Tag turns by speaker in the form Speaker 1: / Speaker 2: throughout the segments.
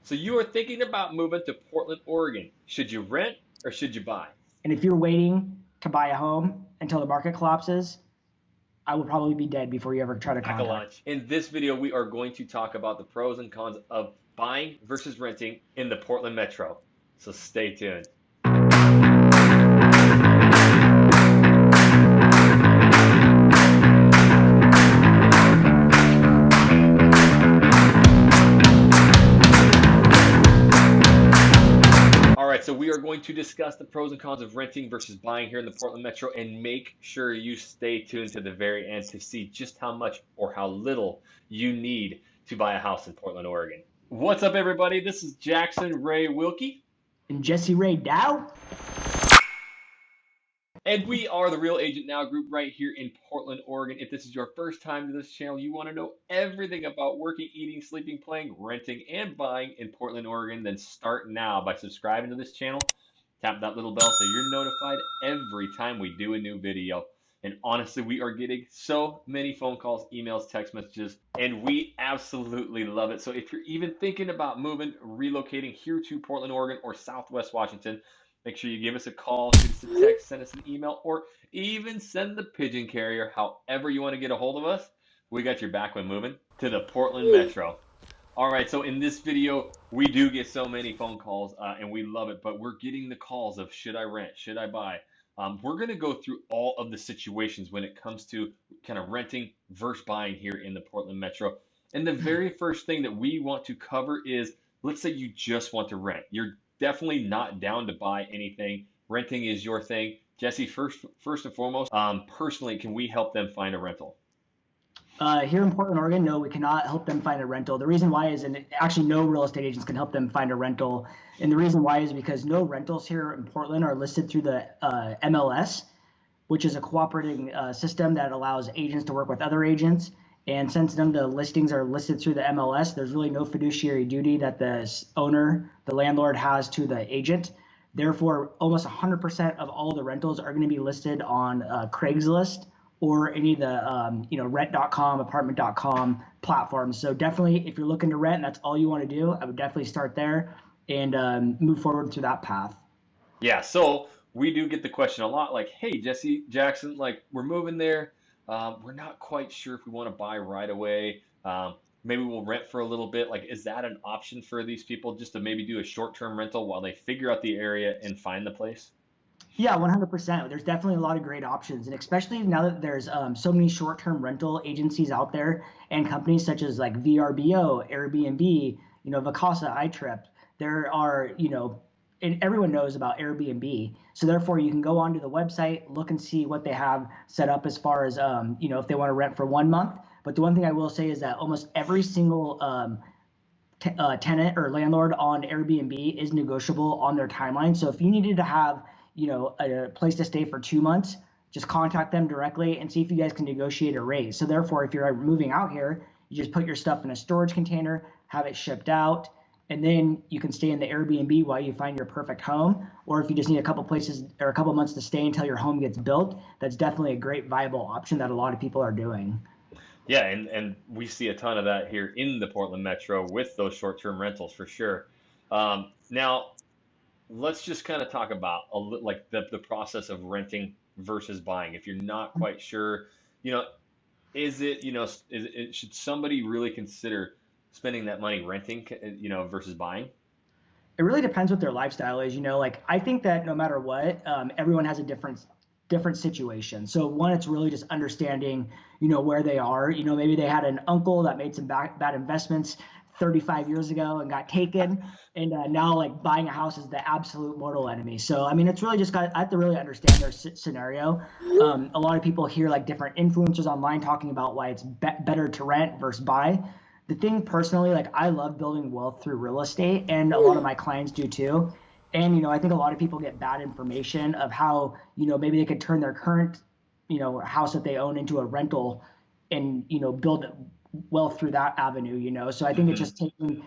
Speaker 1: So you are thinking about moving to Portland, Oregon. Should you rent or should you buy?
Speaker 2: And if you're waiting to buy a home until the market collapses, I will probably be dead before you ever try to
Speaker 1: Pack a
Speaker 2: contact.
Speaker 1: lunch. In this video, we are going to talk about the pros and cons of buying versus renting in the Portland Metro. So stay tuned. So we are going to discuss the pros and cons of renting versus buying here in the Portland Metro, and make sure you stay tuned to the very end to see just how much or how little you need to buy a house in Portland, Oregon. What's up, everybody? This is Jackson Ray Wilkey.
Speaker 2: And Jesse Ray Dow.
Speaker 1: And we are the Real Agent Now group right here in Portland, Oregon. If this is your first time to this channel, you want to know everything about working, eating, sleeping, playing, renting, and buying in Portland, Oregon, then start now by subscribing to this channel. Tap that little bell so you're notified every time we do a new video. And honestly, we are getting so many phone calls, emails, text messages, and we absolutely love it. So if you're even thinking about moving, relocating here to Portland, Oregon, or Southwest Washington, make sure you give us a call, shoot us a text, send us an email, or even send the pigeon carrier. However you want to get a hold of us, we got your back when moving to the Portland Metro. All right, so in this video, we do get so many phone calls, and we love it, but we're getting the calls of should I rent, should I buy? We're going to go through all of the situations when it comes to kind of renting versus buying here in the Portland Metro. And the very first thing that we want to cover is, let's say you just want to rent. You're definitely not down to buy anything. Renting is your thing. Jesse, first and foremost, personally, can we help them find a rental?
Speaker 2: Here in Portland, Oregon, no, we cannot help them find a rental. The reason why is, and actually no real estate agents can help them find a rental. And the reason why is because no rentals here in Portland are listed through the MLS, which is a cooperating system that allows agents to work with other agents. And since none of the listings are listed through the MLS, there's really no fiduciary duty that the owner, the landlord, has to the agent. Therefore, almost 100% of all the rentals are going to be listed on Craigslist or any of the rent.com, apartment.com platforms. So definitely, if you're looking to rent and that's all you want to do, I would definitely start there and move forward through that path.
Speaker 1: Yeah, so we do get the question a lot, like, hey, Jesse, Jackson, like, we're moving there. We're not quite sure if we want to buy right away. Maybe we'll rent for a little bit. Like, is that an option for these people, just to maybe do a short-term rental while they figure out the area and find the place?
Speaker 2: Yeah, 100%. There's definitely a lot of great options, and especially now that there's so many short-term rental agencies out there and companies such as like VRBO, Airbnb, Vacasa, iTrip. There are, and everyone knows about Airbnb. So therefore, you can go onto the website, look and see what they have set up as far as, if they want to rent for 1 month. But the one thing I will say is that almost every single tenant or landlord on Airbnb is negotiable on their timeline. So if you needed to have a place to stay for 2 months, just contact them directly and see if you guys can negotiate a rate. So therefore, if you're moving out here, you just put your stuff in a storage container, have it shipped out, and then you can stay in the Airbnb while you find your perfect home. Or if you just need a couple places or a couple months to stay until your home gets built, that's definitely a great viable option that a lot of people are doing.
Speaker 1: Yeah, and we see a ton of that here in the Portland Metro with those short-term rentals for sure. Now, let's just kind of talk about like the process of renting versus buying. If you're not quite sure, should somebody really consider spending that money renting, versus buying?
Speaker 2: It really depends what their lifestyle is. Like I think that no matter what, everyone has a different situation. So one, it's really just understanding, where they are. Maybe they had an uncle that made some bad investments 35 years ago and got taken, and now like buying a house is the absolute mortal enemy. So I mean, it's really just I have to really understand their scenario. A lot of people hear like different influencers online talking about why it's better to rent versus buy. The thing personally, like I love building wealth through real estate, and a lot of my clients do too. And I think a lot of people get bad information of how maybe they could turn their current house that they own into a rental and build wealth through that avenue. So I think it's just taking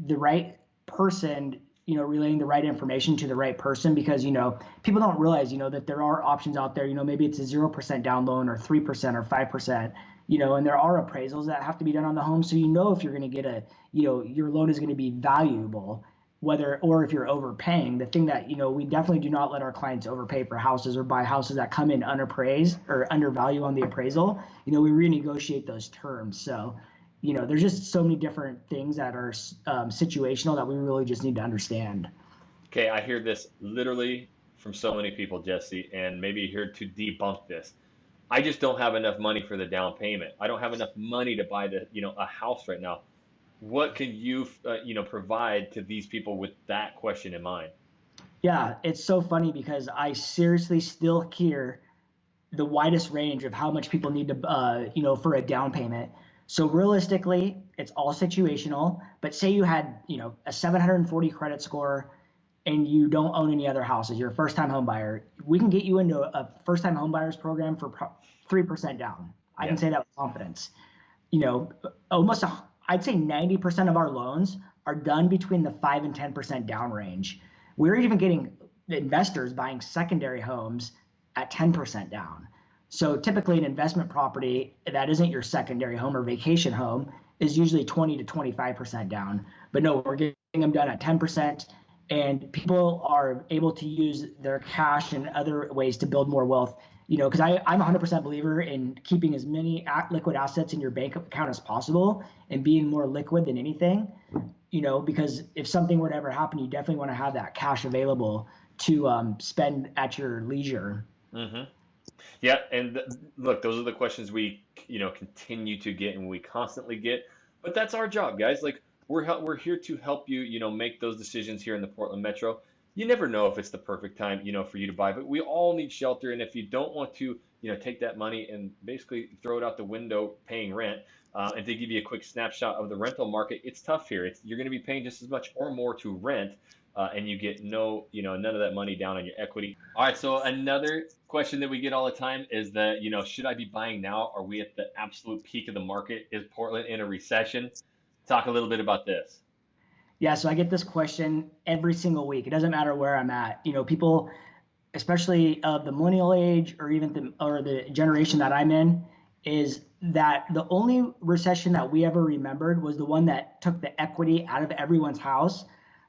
Speaker 2: the right person, relaying the right information to the right person, because people don't realize that there are options out there. Maybe it's a 0% down loan or 3% or 5%. and there are appraisals that have to be done on the home. So, if you're going to get your loan is going to be valuable, whether, or if you're overpaying. The thing that, we definitely do not let our clients overpay for houses or buy houses that come in unappraised or undervalue on the appraisal. We renegotiate those terms. So, there's just so many different things that are situational that we really just need to understand.
Speaker 1: Okay, I hear this literally from so many people, Jesse, and maybe here to debunk this. I just don't have enough money for the down payment. I don't have enough money to buy a house right now. What can you, provide to these people with that question in mind?
Speaker 2: Yeah, it's so funny because I seriously still hear the widest range of how much people need to, for a down payment. So realistically, it's all situational. But say you had, a 740 credit score and you don't own any other houses, you're a first-time home buyer. We can get you into a first-time home buyers program for 3% down. I can
Speaker 1: Yeah.
Speaker 2: say that with confidence. You know, almost, I'd say 90% of our loans are done between the 5 and 10% down range. We're even getting investors buying secondary homes at 10% down. So typically, an investment property that isn't your secondary home or vacation home is usually 20 to 25% down. But no, we're getting them done at 10%, and people are able to use their cash and other ways to build more wealth. Because I'm a 100% believer in keeping as many liquid assets in your bank account as possible and being more liquid than anything. Because if something were to ever happen, you definitely want to have that cash available to spend at your leisure.
Speaker 1: Hmm. Yeah, and look, those are the questions we, continue to get and we constantly get. But that's our job, guys. Like we're here to help you, make those decisions here in the Portland Metro. You never know if it's the perfect time, for you to buy, but we all need shelter. And if you don't want to, take that money and basically throw it out the window paying rent, and to give you a quick snapshot of the rental market, it's tough here. You're going to be paying just as much or more to rent, and you get none of that money down on your equity. All right, so another question that we get all the time is that, should I be buying now? Are we at the absolute peak of the market? Is Portland in a recession? Talk a little bit about this.
Speaker 2: Yeah, so I get this question every single week. It doesn't matter where I'm at. People, especially of the millennial age or even the generation that I'm in, is that the only recession that we ever remembered was the one that took the equity out of everyone's house.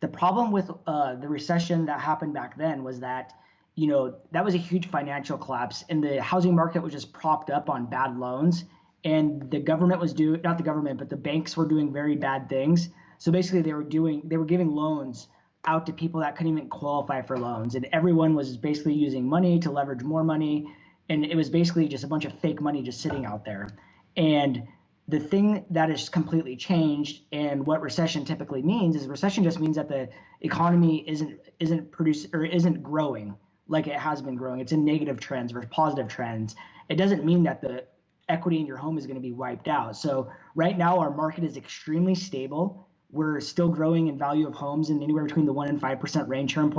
Speaker 2: The problem with the recession that happened back then was that, that was a huge financial collapse, and the housing market was just propped up on bad loans, and the government was doing, not the government, but the banks were doing very bad things. So basically, they were giving loans out to people that couldn't even qualify for loans, and everyone was basically using money to leverage more money, and it was basically just a bunch of fake money just sitting out there. And the thing that has completely changed, and what recession typically means, is recession just means that the economy isn't producing or isn't growing like it has been growing. It's in negative trends versus positive trends. It doesn't mean that the equity in your home is going to be wiped out. So right now our market is extremely stable. We're still growing in value of homes in anywhere between the 1 and 5% range here in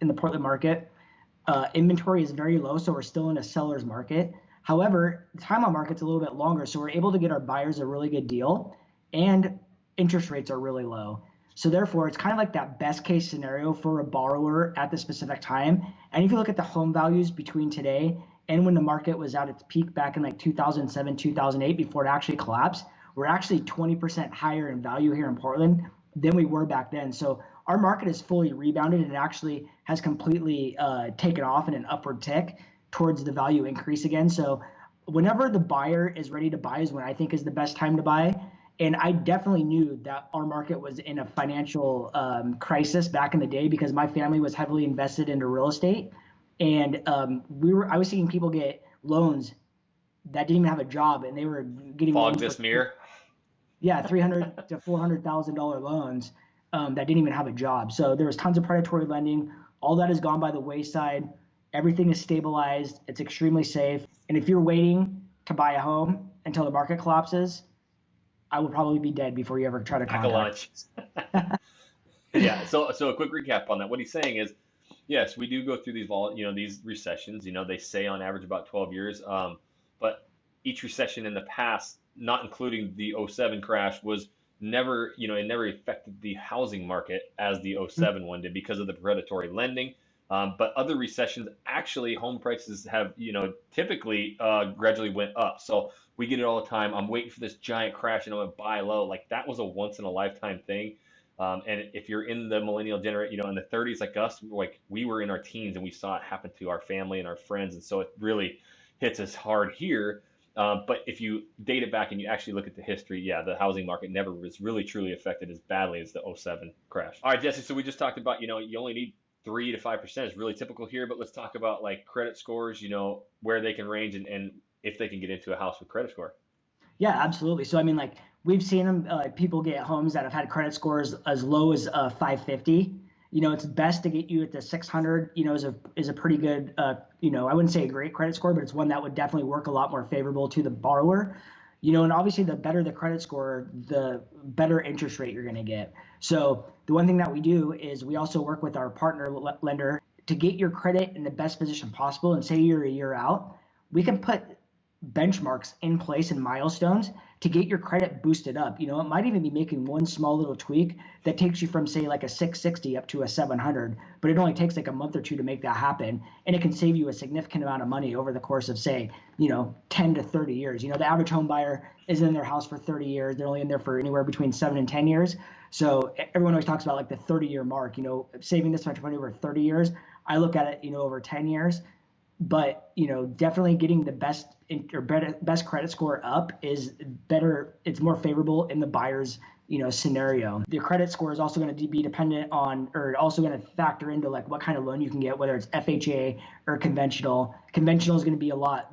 Speaker 2: in the Portland market. Inventory is very low, so we're still in a seller's market. However, the time on market's a little bit longer, so we're able to get our buyers a really good deal, and interest rates are really low. So therefore, it's kind of like that best case scenario for a borrower at the specific time. And if you look at the home values between today and when the market was at its peak back in like 2007, 2008, before it actually collapsed, we're actually 20% higher in value here in Portland than we were back then. So our market is fully rebounded and actually has completely taken off in an upward tick towards the value increase again. So whenever the buyer is ready to buy is when I think is the best time to buy. And I definitely knew that our market was in a financial crisis back in the day because my family was heavily invested into real estate, and I was seeing people get loans that didn't even have a job, and they were getting
Speaker 1: Fog
Speaker 2: loans for
Speaker 1: this mirror.
Speaker 2: yeah, $300 to $400,000 loans that didn't even have a job. So there was tons of predatory lending. All that has gone by the wayside. Everything is stabilized. It's extremely safe. And if you're waiting to buy a home until the market collapses, I will probably be dead before you ever try to
Speaker 1: Pack a
Speaker 2: contact.
Speaker 1: lunch. Yeah. So a quick recap on that. What he's saying is, yes, we do go through these recessions. They say on average about 12 years. But each recession in the past, not including the '07 crash, was never, it never affected the housing market as the '07 one did because of the predatory lending. But other recessions, actually, home prices have, typically gradually went up. So we get it all the time. I'm waiting for this giant crash and I'm gonna buy low. Like that was a once in a lifetime thing. And if you're in the millennial generation, in the 30s like us, like we were in our teens and we saw it happen to our family and our friends, and so it really hits us hard here. But if you date it back and you actually look at the history, yeah, the housing market never was really truly affected as badly as the '07 crash. All right, Jesse. So we just talked about, you only need 3 to 5% is really typical here, but let's talk about like credit scores, where they can range and if they can get into a house with credit score.
Speaker 2: Yeah, absolutely. So I mean, like we've seen them. People get homes that have had credit scores as low as 550. It's best to get you at the 600. Is a pretty good. I wouldn't say a great credit score, but it's one that would definitely work a lot more favorable to the borrower. And obviously the better the credit score, the better interest rate you're going to get. So the one thing that we do is we also work with our partner lender to get your credit in the best position possible. And say you're a year out, we can put benchmarks in place and milestones to get your credit boosted up. It might even be making one small little tweak that takes you from say like a 660 up to a 700, but it only takes like a month or two to make that happen. And it can save you a significant amount of money over the course of say, 10 to 30 years. The average home buyer is in their house for 30 years. They're only in there for anywhere between 7 and 10 years. So everyone always talks about like the 30-year mark, saving this much money over 30 years. I look at it, over 10 years. But definitely getting the best credit score up is better. It's more favorable in the buyer's scenario. The credit score is also going to be dependent on, or also going to factor into like what kind of loan you can get, whether it's FHA or conventional. Conventional is going to be a lot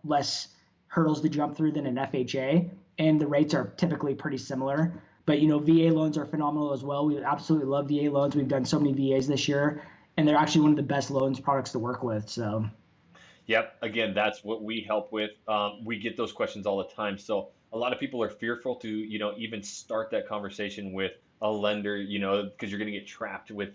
Speaker 2: less hurdles to jump through than an FHA, and the rates are typically pretty similar. But VA loans are phenomenal as well. We absolutely love VA loans. We've done so many VAs this year, and they're actually one of the best loans products to work with. So.
Speaker 1: Yep. Again, that's what we help with. We get those questions all the time. So a lot of people are fearful to, even start that conversation with a lender, because you're going to get trapped with,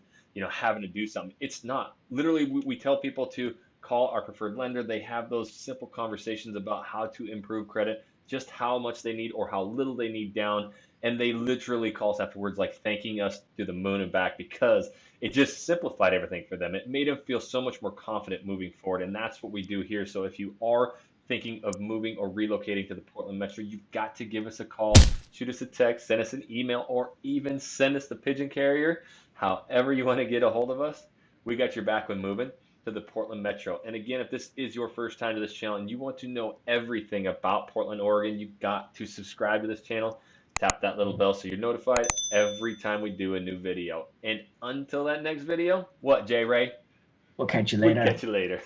Speaker 1: having to do something. It's not. Literally, we tell people to call our preferred lender. They have those simple conversations about how to improve credit, just how much they need or how little they need down. And they literally call us afterwards, like thanking us to the moon and back because it just simplified everything for them. It made them feel so much more confident moving forward. And that's what we do here. So if you are thinking of moving or relocating to the Portland Metro, you've got to give us a call, shoot us a text, send us an email, or even send us the pigeon carrier. However you want to get a hold of us, we got your back when moving to the Portland Metro. And again, if this is your first time to this channel and you want to know everything about Portland, Oregon, you've got to subscribe to this channel. Tap that little bell so you're notified every time we do a new video. And until that next video, what, Jay Ray?
Speaker 2: We'll catch you
Speaker 1: We
Speaker 2: later.
Speaker 1: catch you later.